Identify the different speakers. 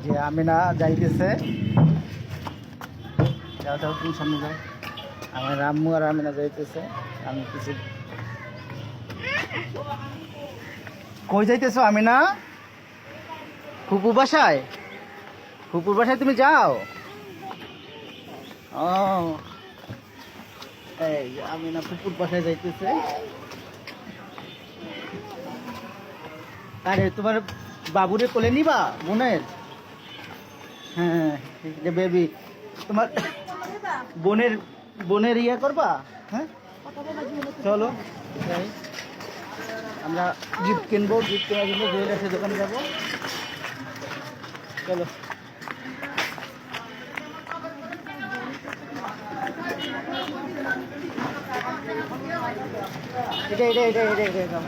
Speaker 1: যে আমিনা যাইতেছে, যাও যাও তুমি সামনে যাও। আমার আম্মু আর আমিনা যাইতেছে, আমি কিছু। কই যাইতেছো আমিনা? ফুপু বাসায়? ফুপুর বাসায় তুমি যাও? ও এই আমিনা ফুপুর বাসায় যাইতেছে। আরে তোমার বাবুরে কোলে নিবা বোনের? হ্যাঁ বেবি, তোমার বোনের বোনের ইয়ে করবা? হ্যাঁ চলো যাই, আমরা গিফট কিনবো, গিফট কেনার জন্য জুয়েলার্সের দোকানে যাবো। চলো এটা এটা এটা এটা এটা